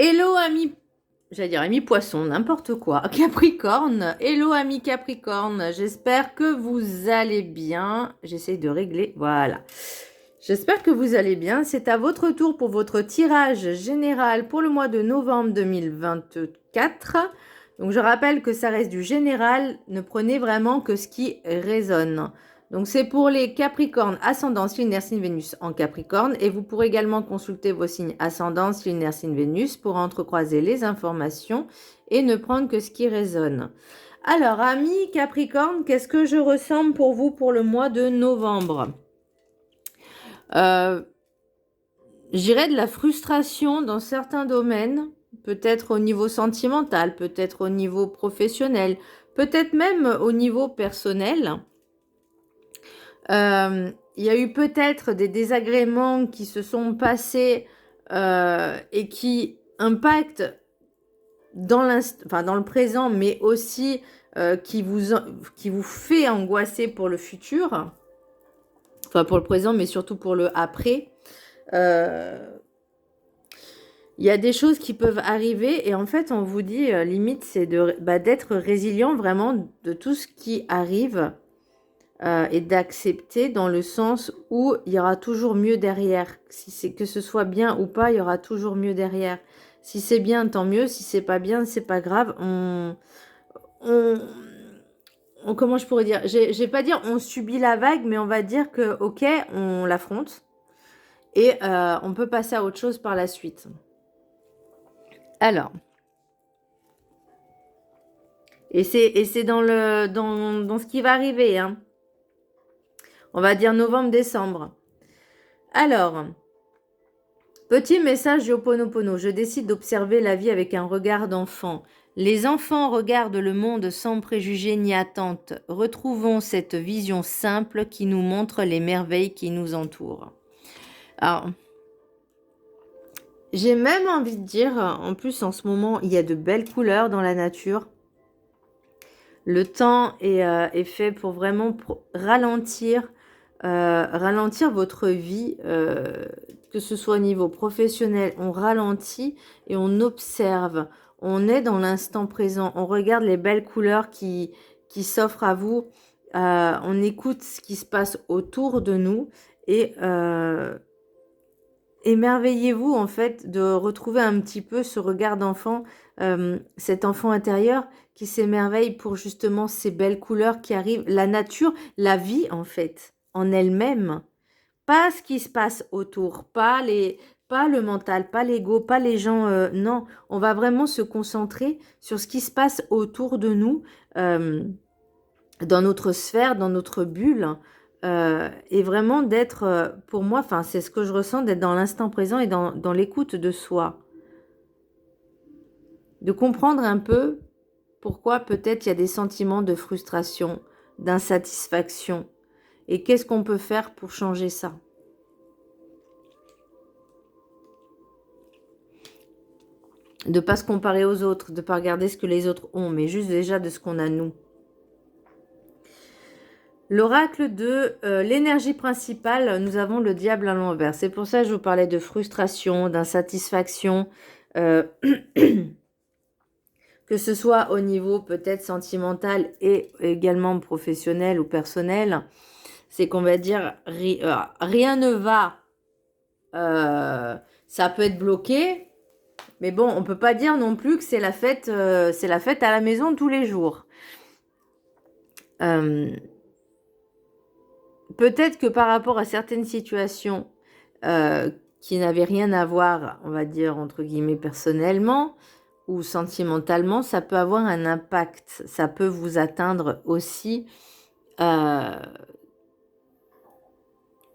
Hello ami, j'allais dire ami poisson, n'importe quoi. Capricorne, hello ami Capricorne, j'espère que vous allez bien. J'essaie de régler, voilà. J'espère que vous allez bien. C'est à votre tour pour votre tirage général pour le mois de novembre 2024. Donc je rappelle que ça reste du général, ne prenez vraiment que ce qui résonne. Donc c'est pour les Capricornes, ascendance, lunaire, signe Vénus en Capricorne. Et vous pourrez également consulter vos signes ascendance, lunaire, signe Vénus pour entrecroiser les informations et ne prendre que ce qui résonne. Alors, amis Capricorne, qu'est-ce que je ressens pour vous pour le mois de novembre? J'irais de la frustration dans certains domaines, peut-être au niveau sentimental, peut-être au niveau professionnel, peut-être même au niveau personnel. Il y a eu peut-être des désagréments qui se sont passés et qui impactent dans le présent, mais aussi qui vous fait angoisser pour le futur. Enfin, pour le présent, mais surtout pour le après. Il y a des choses qui peuvent arriver et en fait, on vous dit, limite, c'est d'être résilient vraiment de tout ce qui arrive et d'accepter dans le sens où il y aura toujours mieux derrière. Si c'est que ce soit bien ou pas, il y aura toujours mieux derrière. Si c'est bien, tant mieux. Si c'est pas bien, c'est pas grave. Comment je pourrais dire? Je vais pas dire on subit la vague, mais on va dire que ok, on l'affronte et on peut passer à autre chose par la suite. Alors, et c'est dans ce qui va arriver, hein. On va dire novembre-décembre. Alors, petit message du Ho'oponopono. Je décide d'observer la vie avec un regard d'enfant. Les enfants regardent le monde sans préjugés ni attentes. Retrouvons cette vision simple qui nous montre les merveilles qui nous entourent. Alors, j'ai même envie de dire, en plus en ce moment, il y a de belles couleurs dans la nature. Le temps est fait pour vraiment ralentir votre vie, que ce soit au niveau professionnel. On ralentit et on observe. On est dans l'instant présent. On regarde les belles couleurs qui s'offrent à vous. On écoute ce qui se passe autour de nous et émerveillez-vous en fait de retrouver un petit peu ce regard d'enfant, cet enfant intérieur qui s'émerveille pour justement ces belles couleurs qui arrivent, la nature, la vie en fait, en elle-même. Pas ce qui se passe autour, pas le mental, pas l'ego, pas les gens, non. On va vraiment se concentrer sur ce qui se passe autour de nous, dans notre sphère, dans notre bulle. Et vraiment d'être, pour moi, enfin c'est ce que je ressens, d'être dans l'instant présent et dans l'écoute de soi. De comprendre un peu pourquoi peut-être il y a des sentiments de frustration, d'insatisfaction. Et qu'est-ce qu'on peut faire pour changer ça? De ne pas se comparer aux autres, de ne pas regarder ce que les autres ont, mais juste déjà de ce qu'on a nous. L'oracle de l'énergie principale, nous avons le diable à l'envers. C'est pour ça que je vous parlais de frustration, d'insatisfaction, que ce soit au niveau peut-être sentimental et également professionnel ou personnel. C'est qu'on va dire rien ne va, ça peut être bloqué, mais bon, on peut pas dire non plus que c'est la fête à la maison tous les jours. Peut-être que par rapport à certaines situations qui n'avaient rien à voir, on va dire, entre guillemets, personnellement ou sentimentalement, ça peut avoir un impact. Ça peut vous atteindre aussi.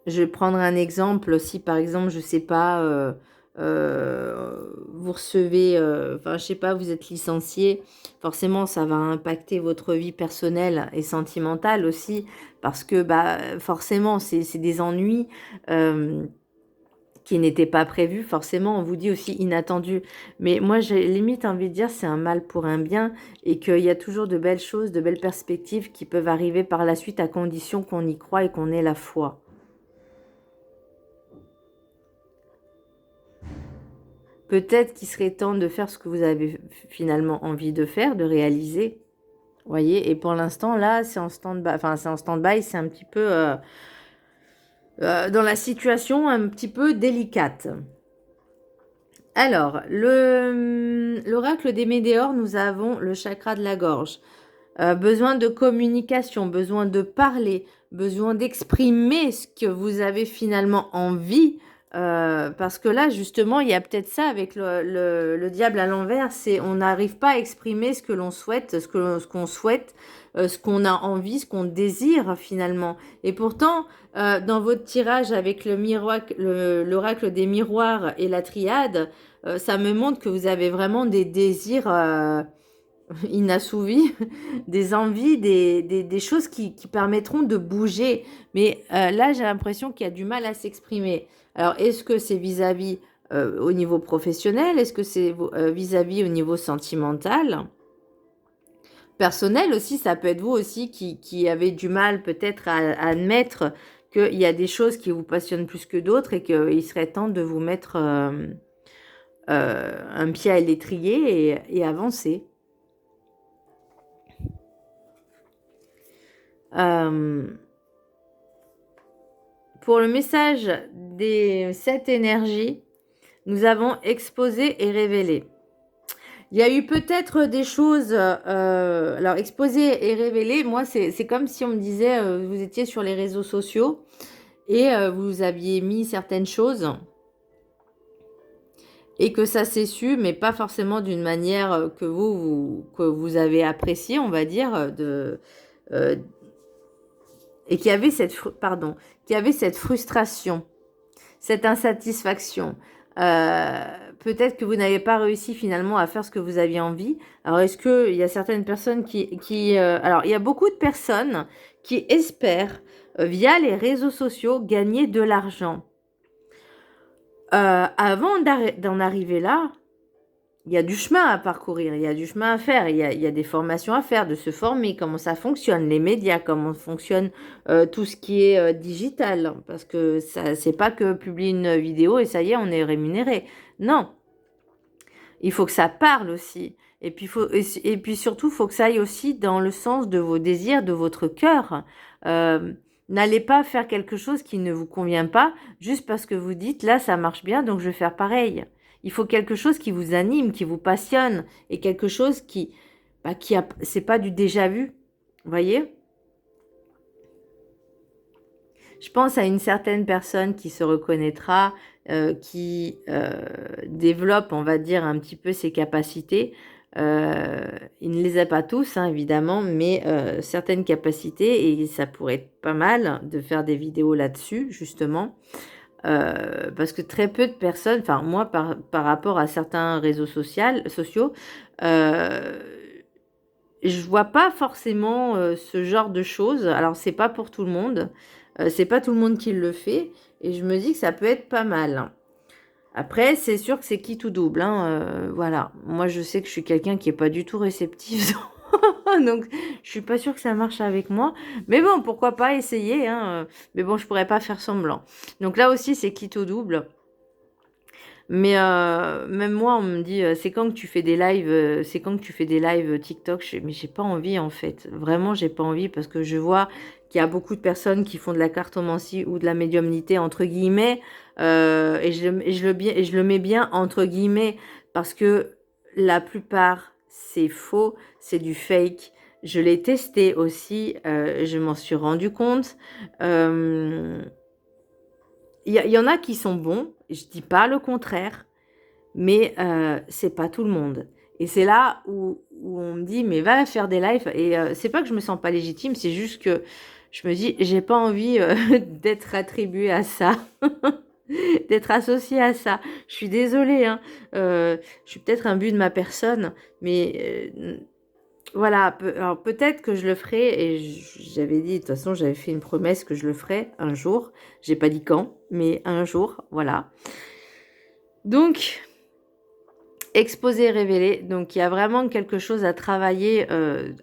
Je vais prendre un exemple. Si, par exemple, je sais pas, vous recevez, enfin, je sais pas, vous êtes licencié, forcément, ça va impacter votre vie personnelle et sentimentale aussi, parce que, bah, forcément, c'est des ennuis qui n'étaient pas prévus. Forcément, on vous dit aussi inattendus. Mais moi, j'ai limite envie de dire, c'est un mal pour un bien et qu'il y a toujours de belles choses, de belles perspectives qui peuvent arriver par la suite à condition qu'on y croit et qu'on ait la foi. peut-être qu'il serait temps de faire ce que vous avez finalement envie de faire, de réaliser. Vous voyez, et pour l'instant, là, c'est en stand-by. Enfin, c'est en stand-by, c'est un petit peu dans la situation un petit peu délicate. Alors, l'oracle des météores, nous avons le chakra de la gorge. Besoin de communication, besoin de parler, besoin d'exprimer ce que vous avez finalement envie. Parce que là, justement, il y a peut-être ça avec le diable à l'envers, c'est on n'arrive pas à exprimer ce que l'on souhaite, ce qu'on souhaite, ce qu'on a envie, ce qu'on désire finalement. Et pourtant, dans votre tirage avec l'oracle des miroirs et la triade, ça me montre que vous avez vraiment des désirs inassouvis, des envies, des choses qui permettront de bouger. Mais là, j'ai l'impression qu'il y a du mal à s'exprimer. Alors, est-ce que c'est vis-à-vis au niveau professionnel? Est-ce que c'est vis-à-vis au niveau sentimental? Personnel aussi, ça peut être vous aussi qui avez du mal peut-être à admettre qu'il y a des choses qui vous passionnent plus que d'autres et qu'il serait temps de vous mettre un pied à l'étrier et avancer. Pour le message des 7 énergies, nous avons exposé et révélé. Il y a eu peut-être des choses, alors exposé et révélé, moi c'est comme si on me disait, vous étiez sur les réseaux sociaux et vous aviez mis certaines choses et que ça s'est su, mais pas forcément d'une manière que vous avez appréciée, on va dire, et qui avait cette frustration, cette insatisfaction. Peut-être que vous n'avez pas réussi finalement à faire ce que vous aviez envie. Alors, est-ce qu'il y a certaines personnes alors, il y a beaucoup de personnes qui espèrent, via les réseaux sociaux, gagner de l'argent. Avant d'en arriver là, il y a du chemin à parcourir, il y a du chemin à faire, il y a des formations à faire, de se former, comment ça fonctionne, les médias, comment fonctionne tout ce qui est digital. Parce que ça, c'est pas que publier une vidéo et ça y est, on est rémunéré. Non, il faut que ça parle aussi. Et puis surtout, il faut que ça aille aussi dans le sens de vos désirs, de votre cœur. N'allez pas faire quelque chose qui ne vous convient pas juste parce que vous dites là ça marche bien donc je vais faire pareil. Il faut quelque chose qui vous anime, qui vous passionne et quelque chose c'est pas du déjà vu. Vous voyez? Je pense à une certaine personne qui se reconnaîtra, qui développe, on va dire, un petit peu ses capacités. Il ne les a pas tous, hein, évidemment, mais certaines capacités, et ça pourrait être pas mal de faire des vidéos là-dessus, justement. Parce que très peu de personnes, enfin moi par rapport à certains réseaux sociaux, je vois pas forcément ce genre de choses. Alors c'est pas pour tout le monde, c'est pas tout le monde qui le fait, et je me dis que ça peut être pas mal. Après, c'est sûr que c'est qui tout double, hein, voilà. Moi, je sais que je suis quelqu'un qui est pas du tout réceptif, donc je suis pas sûre que ça marche avec moi. Mais bon, pourquoi pas essayer, hein. Mais bon, je pourrais pas faire semblant. Donc là aussi, c'est qui tout double. Mais même moi, on me dit, c'est quand que tu fais des lives, c'est quand que tu fais des lives TikTok. Mais j'ai pas envie en fait. Vraiment, j'ai pas envie parce que je vois qu'il y a beaucoup de personnes qui font de la cartomancie ou de la médiumnité entre guillemets, et je le mets bien entre guillemets parce que la plupart c'est faux, c'est du fake. Je l'ai testé aussi, je m'en suis rendu compte. Il y en a qui sont bons, je dis pas le contraire, mais c'est pas tout le monde. Et c'est là où on me dit, mais va faire des lives. Et c'est pas que je me sens pas légitime, c'est juste que je me dis, j'ai pas envie d'être attribuée à ça, d'être associée à ça. Je suis désolée, hein. Je suis peut-être un but de ma personne, mais voilà, alors peut-être que je le ferai, et j'avais dit, de toute façon, j'avais fait une promesse que je le ferai un jour. J'ai pas dit quand, mais un jour, voilà. Donc, exposer, révéler. Donc, il y a vraiment quelque chose à travailler,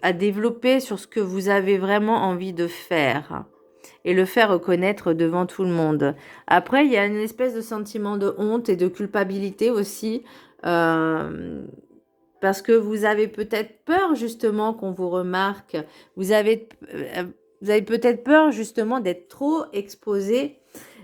à développer sur ce que vous avez vraiment envie de faire. et le faire reconnaître devant tout le monde. Après, il y a une espèce de sentiment de honte et de culpabilité aussi, parce que vous avez peut-être peur justement qu'on vous remarque, vous avez peut-être peur justement d'être trop exposé.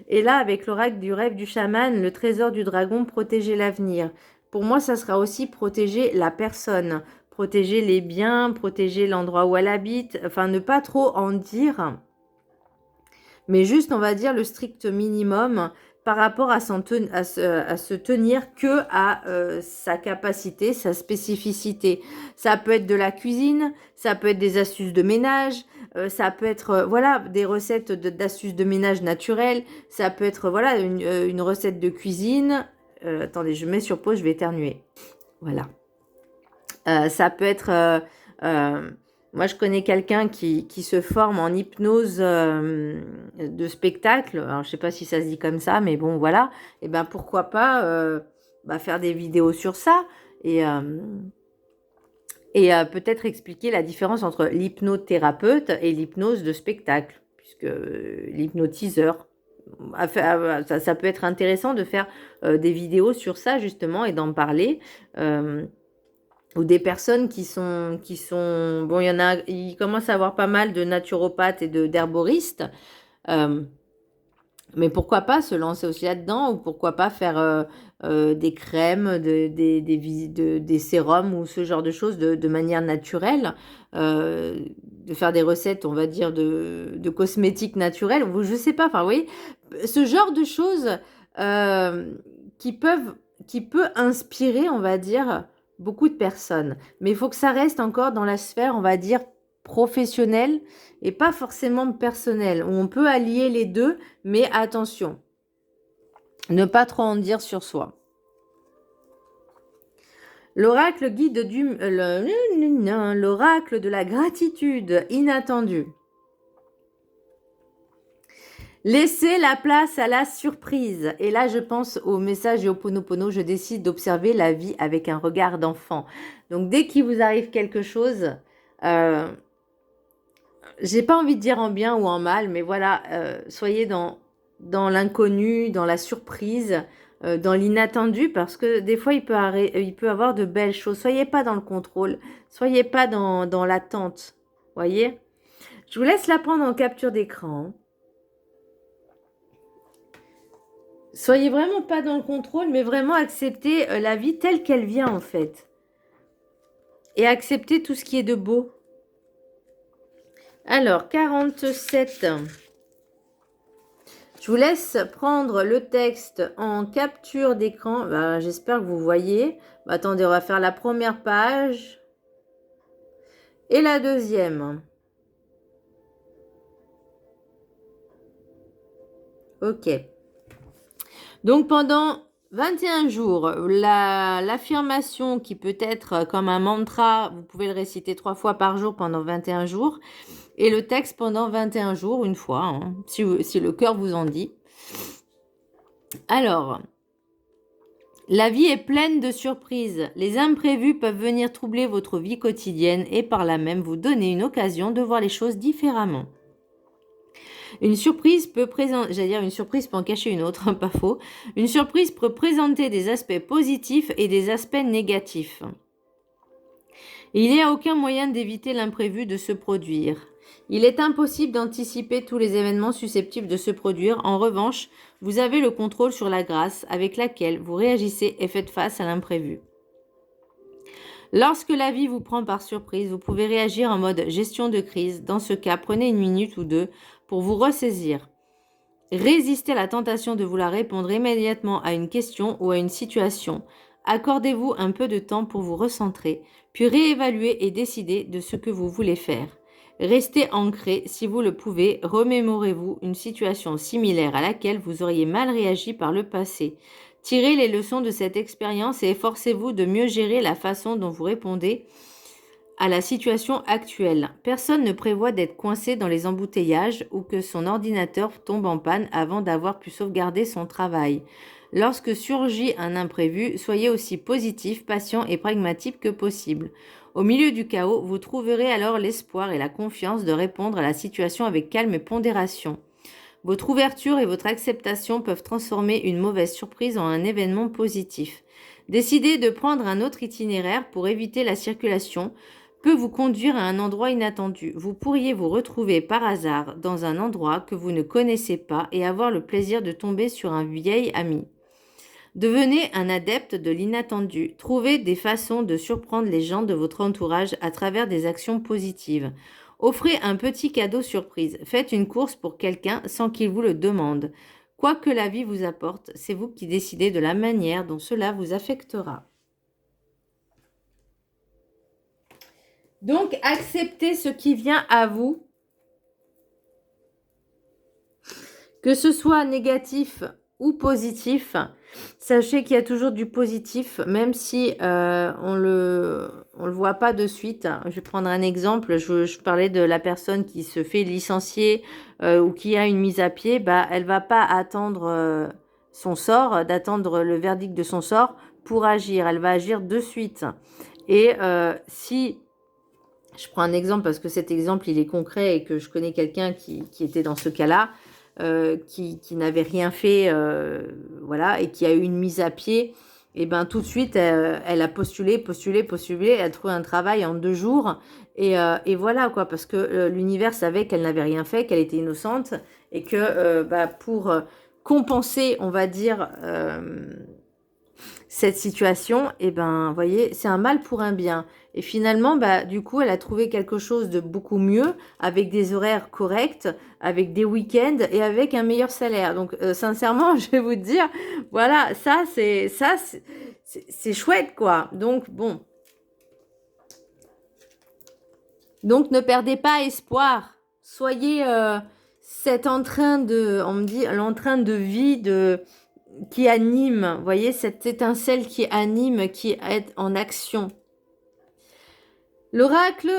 Et là, avec l'oracle du rêve du chaman, le trésor du dragon, protéger l'avenir. Pour moi, ça sera aussi protéger la personne, protéger les biens, protéger l'endroit où elle habite, enfin ne pas trop en dire, mais juste, on va dire, le strict minimum par rapport à se tenir que à sa capacité, sa spécificité. Ça peut être de la cuisine, ça peut être des astuces de ménage, ça peut être voilà, des recettes d'astuces de ménage naturelles, ça peut être voilà, une recette de cuisine. Attendez, je mets sur pause, je vais éternuer. Voilà. Ça peut être... moi, je connais quelqu'un qui se forme en hypnose de spectacle. Alors, je ne sais pas si ça se dit comme ça, mais bon, voilà. Et ben, pourquoi pas faire des vidéos sur ça et peut-être expliquer la différence entre l'hypnothérapeute et l'hypnose de spectacle, puisque l'hypnotiseur, ça peut être intéressant de faire des vidéos sur ça, justement, et d'en parler. Ou des personnes qui sont, bon, il commence à avoir pas mal de naturopathes et d'herboristes, mais pourquoi pas se lancer aussi là-dedans, ou pourquoi pas faire des crèmes, des sérums ou ce genre de choses de manière naturelle, de faire des recettes, on va dire, de cosmétiques naturels, ou je sais pas, enfin, oui, ce genre de choses qui peut inspirer, on va dire, beaucoup de personnes. Mais il faut que ça reste encore dans la sphère, on va dire, professionnelle et pas forcément personnelle, où on peut allier les deux, mais attention, ne pas trop en dire sur soi. L'oracle guide l'oracle de la gratitude inattendue. Laissez la place à la surprise. Et là, je pense au message du Ho'oponopono. Je décide d'observer la vie avec un regard d'enfant. Donc, dès qu'il vous arrive quelque chose, j'ai pas envie de dire en bien ou en mal, mais voilà, soyez dans l'inconnu, dans la surprise, dans l'inattendu, parce que des fois, il peut avoir de belles choses. Soyez pas dans le contrôle, soyez pas dans l'attente, voyez. Je vous laisse la prendre en capture d'écran. Soyez vraiment pas dans le contrôle, mais vraiment acceptez la vie telle qu'elle vient en fait. Et acceptez tout ce qui est de beau. Alors, 47. Je vous laisse prendre le texte en capture d'écran. Ben, j'espère que vous voyez. Ben, attendez, on va faire la première page. Et la deuxième. Ok. Donc, pendant 21 jours, l'affirmation qui peut être comme un mantra, vous pouvez le réciter 3 fois par jour pendant 21 jours. Et le texte pendant 21 jours, une fois, hein, si le cœur vous en dit. Alors, la vie est pleine de surprises. Les imprévus peuvent venir troubler votre vie quotidienne et par là même vous donner une occasion de voir les choses différemment. Une surprise peut en cacher une autre, pas faux. Une surprise peut présenter des aspects positifs et des aspects négatifs. Il n'y a aucun moyen d'éviter l'imprévu de se produire. Il est impossible d'anticiper tous les événements susceptibles de se produire. En revanche, vous avez le contrôle sur la grâce avec laquelle vous réagissez et faites face à l'imprévu. Lorsque la vie vous prend par surprise, vous pouvez réagir en mode gestion de crise. Dans ce cas, prenez une minute ou deux pour vous ressaisir. Résistez à la tentation de vouloir répondre immédiatement à une question ou à une situation. Accordez-vous un peu de temps pour vous recentrer, puis réévaluer et décider de ce que vous voulez faire. Restez ancré si vous le pouvez, remémorez-vous une situation similaire à laquelle vous auriez mal réagi par le passé. Tirez les leçons de cette expérience et efforcez-vous de mieux gérer la façon dont vous répondez à la situation actuelle. Personne ne prévoit d'être coincé dans les embouteillages ou que son ordinateur tombe en panne avant d'avoir pu sauvegarder son travail. Lorsque surgit un imprévu, soyez aussi positif, patient et pragmatique que possible. Au milieu du chaos, vous trouverez alors l'espoir et la confiance de répondre à la situation avec calme et pondération. Votre ouverture et votre acceptation peuvent transformer une mauvaise surprise en un événement positif. Décider de prendre un autre itinéraire pour éviter la circulation peut vous conduire à un endroit inattendu. Vous pourriez vous retrouver par hasard dans un endroit que vous ne connaissez pas et avoir le plaisir de tomber sur un vieil ami. Devenez un adepte de l'inattendu. Trouvez des façons de surprendre les gens de votre entourage à travers des actions positives. Offrez un petit cadeau surprise. Faites une course pour quelqu'un sans qu'il vous le demande. Quoi que la vie vous apporte, c'est vous qui décidez de la manière dont cela vous affectera. Donc, acceptez ce qui vient à vous, que ce soit négatif ou positif. Sachez qu'il y a toujours du positif, même si on le voit pas de suite. Je vais prendre un exemple. Je parlais de la personne qui se fait licencier ou qui a une mise à pied. Bah, elle va pas attendre son sort, d'attendre le verdict de son sort pour agir. Elle va agir de suite. Et si... Je prends un exemple parce que cet exemple, il est concret et que je connais quelqu'un qui était dans ce cas-là. Qui n'avait rien fait, voilà, et qui a eu une mise à pied, et ben tout de suite, elle a postulé, elle a trouvé un travail en 2 jours, et voilà quoi, parce que l'univers savait qu'elle n'avait rien fait, qu'elle était innocente, et que pour compenser, on va dire, cette situation, et ben, vous voyez, c'est un mal pour un bien. Et finalement, du coup, elle a trouvé quelque chose de beaucoup mieux, avec des horaires corrects, avec des week-ends et avec un meilleur salaire. Donc, sincèrement, je vais vous dire, voilà, c'est chouette, quoi. Donc, bon. Donc, ne perdez pas espoir. Soyez cet entrain de, on me dit, l'entrain de vie qui anime, vous voyez, cette étincelle qui anime, qui est en action. L'oracle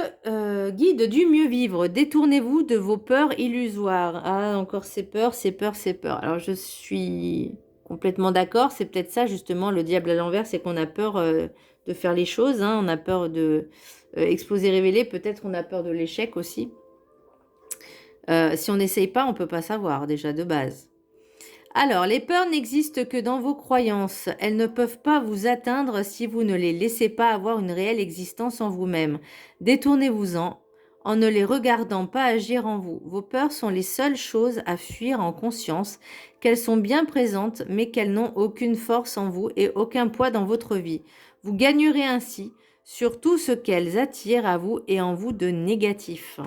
guide du mieux vivre. Détournez-vous de vos peurs illusoires. Ah, encore ces peurs, ces peurs, ces peurs. Alors, je suis complètement d'accord. C'est peut-être ça, justement, le diable à l'envers, c'est qu'on a peur de faire les choses. Hein. On a peur de exposer, révéler. Peut-être qu'on a peur de l'échec aussi. Si on n'essaye pas, on ne peut pas savoir, déjà, de base. Alors, les peurs n'existent que dans vos croyances. Elles ne peuvent pas vous atteindre si vous ne les laissez pas avoir une réelle existence en vous-même. Détournez-vous-en en ne les regardant pas agir en vous. Vos peurs sont les seules choses à fuir en conscience, qu'elles sont bien présentes, mais qu'elles n'ont aucune force en vous et aucun poids dans votre vie. Vous gagnerez ainsi sur tout ce qu'elles attirent à vous et en vous de négatif.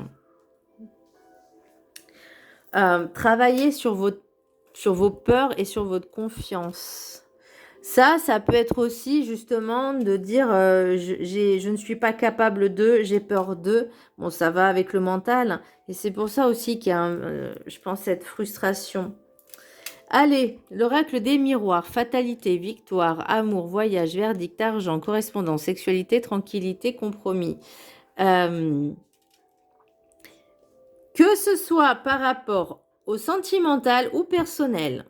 Travaillez sur vos peurs et sur votre confiance. Ça peut être aussi justement de dire je ne suis pas capable de, j'ai peur de. Bon, ça va avec le mental. Et c'est pour ça aussi qu'il y a, je pense, cette frustration. Allez, l'oracle des miroirs, fatalité, victoire, amour, voyage, verdict, argent, correspondance, sexualité, tranquillité, compromis. Que ce soit par rapport au sentimental ou personnel,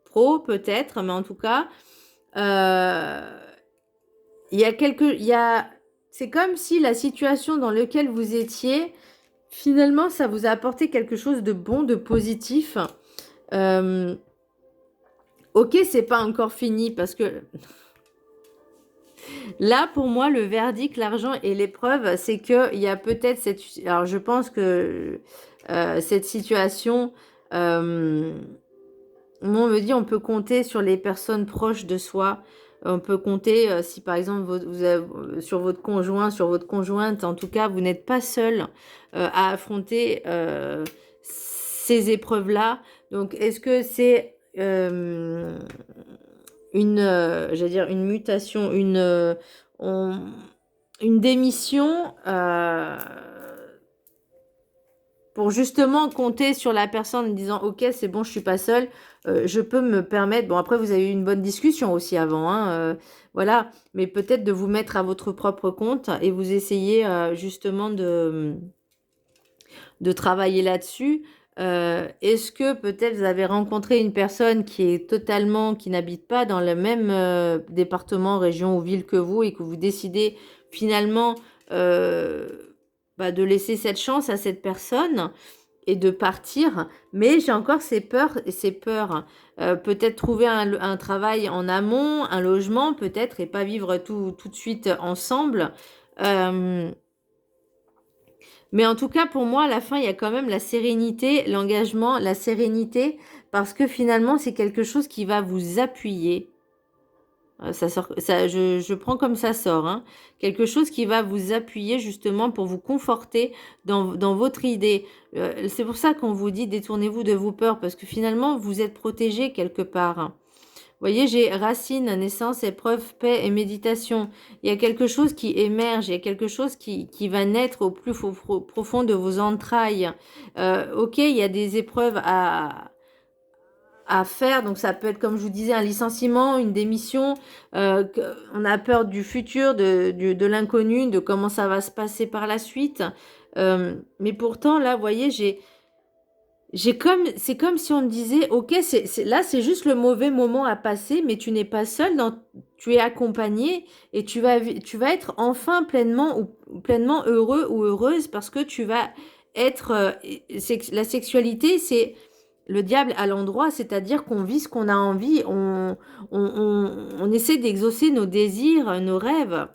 pro peut-être, mais en tout cas, c'est comme si la situation dans laquelle vous étiez, finalement, ça vous a apporté quelque chose de bon, de positif. Ok, c'est pas encore fini parce que là, pour moi, le verdict, l'argent et l'épreuve, c'est qu'il y a peut-être cette... Alors, je pense que cette situation, on me dit, on peut compter sur les personnes proches de soi. On peut compter si, par exemple, sur votre conjoint, sur votre conjointe. En tout cas, vous n'êtes pas seul à affronter ces épreuves-là. Donc, est-ce que c'est une mutation, une démission pour justement compter sur la personne en disant ok, c'est bon, je suis pas seule, je peux me permettre. Bon, après vous avez eu une bonne discussion aussi avant, hein, voilà, mais peut-être de vous mettre à votre propre compte et vous essayez justement de travailler là-dessus. Est-ce que peut-être vous avez rencontré une personne qui n'habite pas dans le même département, région ou ville que vous et que vous décidez finalement de laisser cette chance à cette personne et de partir. Mais j'ai encore ces peurs. Peut-être trouver un travail en amont, un logement peut-être, et pas vivre tout de suite ensemble. Mais en tout cas, pour moi, à la fin, il y a quand même la sérénité, l'engagement, la sérénité, parce que finalement, c'est quelque chose qui va vous appuyer. Ça sort, je prends comme ça sort, hein. Quelque chose qui va vous appuyer justement pour vous conforter dans votre idée. C'est pour ça qu'on vous dit détournez-vous de vos peurs, parce que finalement, vous êtes protégé quelque part, hein. Vous voyez, j'ai racine, naissance, épreuve, paix et méditation. Il y a quelque chose qui émerge, il y a quelque chose qui va naître au plus profond de vos entrailles. Ok, il y a des épreuves à faire, donc ça peut être, comme je vous disais, un licenciement, une démission. On a peur du futur, de l'inconnu, de comment ça va se passer par la suite. Mais pourtant, là, vous voyez, c'est comme si on me disait, ok, là c'est juste le mauvais moment à passer, mais tu n'es pas seul, tu es accompagné et tu vas être enfin pleinement heureux ou heureuse parce que tu vas être, la sexualité, c'est le diable à l'endroit, c'est-à-dire qu'on vit ce qu'on a envie, on essaie d'exaucer nos désirs, nos rêves.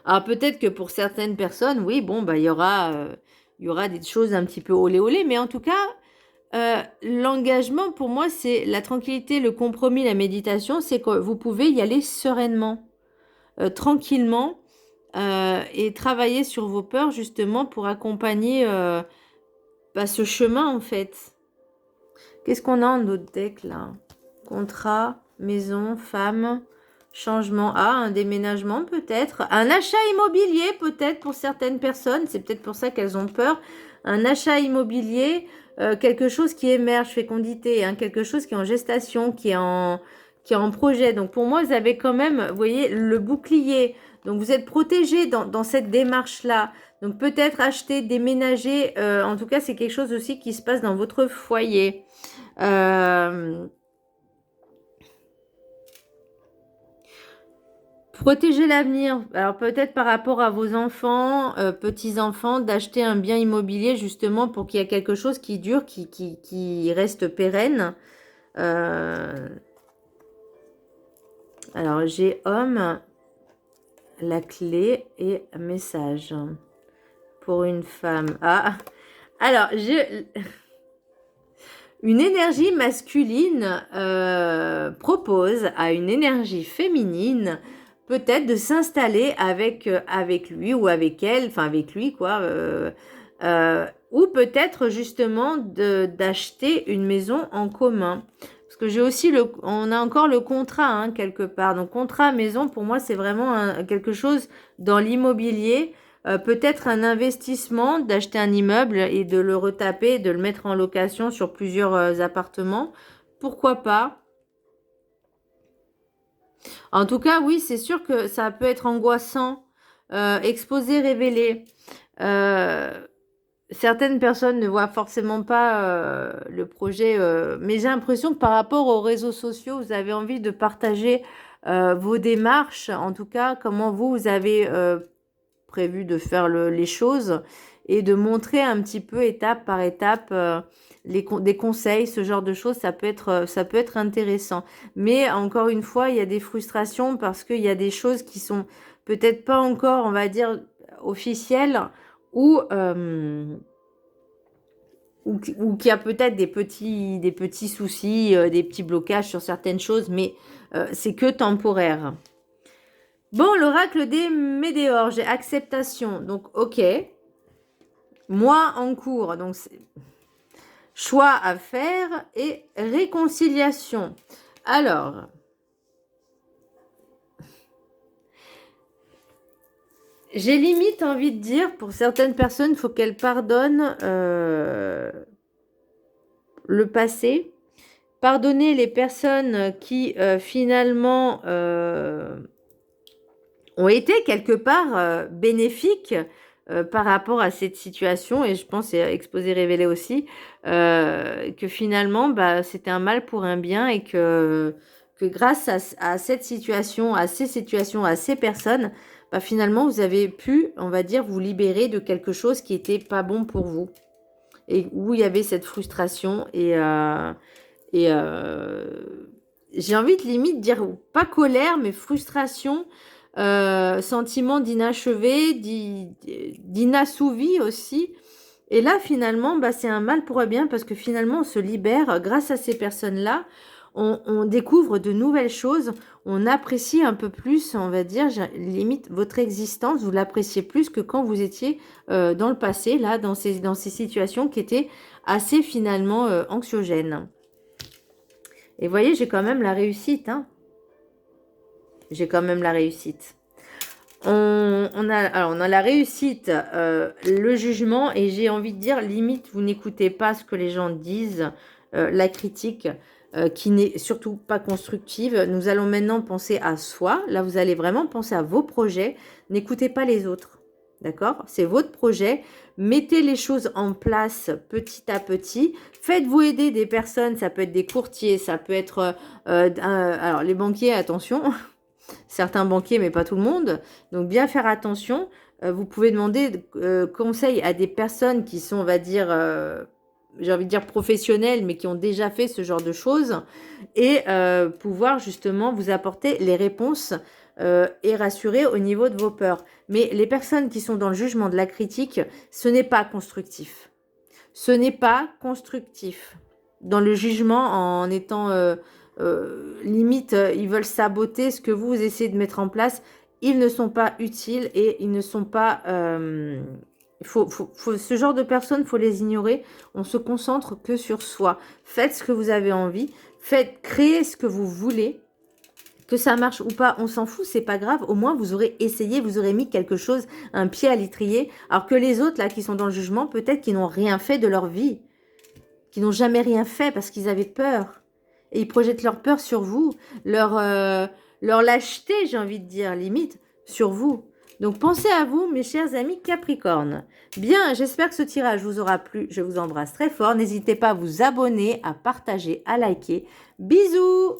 Alors peut-être que pour certaines personnes, oui, bon, il y aura des choses un petit peu olé olé, mais en tout cas, l'engagement pour moi, c'est la tranquillité, le compromis, la méditation, c'est que vous pouvez y aller sereinement, tranquillement, et travailler sur vos peurs justement pour accompagner ce chemin en fait. Qu'est-ce qu'on a en autre deck là? Contrat, maison, femme, changement. Ah, un déménagement peut-être. Un achat immobilier peut-être pour certaines personnes. C'est peut-être pour ça qu'elles ont peur. Un achat immobilier, quelque chose qui émerge, fécondité, hein, quelque chose qui est en gestation, qui est en projet. Donc pour moi, vous avez quand même, vous voyez, le bouclier. Donc vous êtes protégé dans cette démarche-là. Donc peut-être acheter, déménager. En tout cas, c'est quelque chose aussi qui se passe dans votre foyer. Protéger l'avenir. Alors peut-être par rapport à vos enfants, petits-enfants, d'acheter un bien immobilier justement pour qu'il y ait quelque chose qui dure, qui reste pérenne. Alors j'ai homme, la clé et message pour une femme. Ah, alors j'ai... Une énergie masculine propose à une énergie féminine peut-être de s'installer avec lui ou avec elle, enfin avec lui quoi, ou peut-être justement d'acheter une maison en commun. Parce que j'ai aussi on a encore le contrat hein, quelque part. Donc contrat maison pour moi c'est vraiment quelque chose dans l'immobilier. Peut-être un investissement d'acheter un immeuble et de le retaper, de le mettre en location sur plusieurs appartements. Pourquoi pas? En tout cas, oui, c'est sûr que ça peut être angoissant. Exposer, révéler. Certaines personnes ne voient forcément pas le projet, mais j'ai l'impression que par rapport aux réseaux sociaux, vous avez envie de partager vos démarches, en tout cas, comment vous avez prévu de faire les choses et de montrer un petit peu étape par étape des conseils, ce genre de choses, ça peut être intéressant. Mais encore une fois, il y a des frustrations parce qu'il y a des choses qui sont peut-être pas encore, on va dire, officielles ou qu'il y a peut-être des petits soucis, des petits blocages sur certaines choses, mais c'est que temporaire. Bon, l'oracle des météores, j'ai acceptation. Donc, ok. Moi en cours. Donc, choix à faire et réconciliation. Alors, j'ai limite envie de dire, pour certaines personnes, il faut qu'elles pardonnent le passé. Pardonner les personnes qui, finalement, ont été quelque part bénéfiques par rapport à cette situation, et je pense, et exposé, révélé aussi, que finalement, c'était un mal pour un bien, et que grâce à cette situation, à ces situations, à ces personnes, bah, finalement, vous avez pu, on va dire, vous libérer de quelque chose qui était pas bon pour vous. Et où il y avait cette frustration et j'ai envie de limite dire, pas colère, mais frustration, sentiment d'inachevé, d'inassouvi aussi. Et là, finalement, bah, c'est un mal pour un bien parce que finalement, on se libère grâce à ces personnes-là. On découvre de nouvelles choses. On apprécie un peu plus, on va dire, limite, votre existence. Vous l'appréciez plus que quand vous étiez dans le passé, là, dans ces situations qui étaient assez finalement anxiogènes. Et vous voyez, j'ai quand même la réussite. Hein. J'ai quand même la réussite. On a la réussite, le jugement, et j'ai envie de dire, limite, vous n'écoutez pas ce que les gens disent, la critique, qui n'est surtout pas constructive. Nous allons maintenant penser à soi. Là, vous allez vraiment penser à vos projets. N'écoutez pas les autres. D'accord? C'est votre projet. Mettez les choses en place petit à petit. Faites-vous aider des personnes. Ça peut être des courtiers, ça peut être... alors, les banquiers, attention. Certains banquiers, mais pas tout le monde. Donc, bien faire attention. Vous pouvez demander conseil à des personnes qui sont, on va dire, j'ai envie de dire professionnelles, mais qui ont déjà fait ce genre de choses. Et pouvoir justement vous apporter les réponses et rassurer au niveau de vos peurs. Mais les personnes qui sont dans le jugement de la critique, ce n'est pas constructif. Ce n'est pas constructif. Dans le jugement, en étant... limite, ils veulent saboter ce que vous essayez de mettre en place. Ils ne sont pas utiles et ils ne sont pas... ce genre de personnes, il faut les ignorer. On se concentre que sur soi. Faites ce que vous avez envie. Créez ce que vous voulez. Que ça marche ou pas, on s'en fout, c'est pas grave. Au moins, vous aurez essayé, vous aurez mis quelque chose, un pied à l'étrier. Alors que les autres, là, qui sont dans le jugement, peut-être qu'ils n'ont rien fait de leur vie. Qui n'ont jamais rien fait parce qu'ils avaient peur. Et ils projettent leur peur sur vous, leur lâcheté, j'ai envie de dire, limite, sur vous. Donc, pensez à vous, mes chers amis Capricorne. Bien, j'espère que ce tirage vous aura plu. Je vous embrasse très fort. N'hésitez pas à vous abonner, à partager, à liker. Bisous!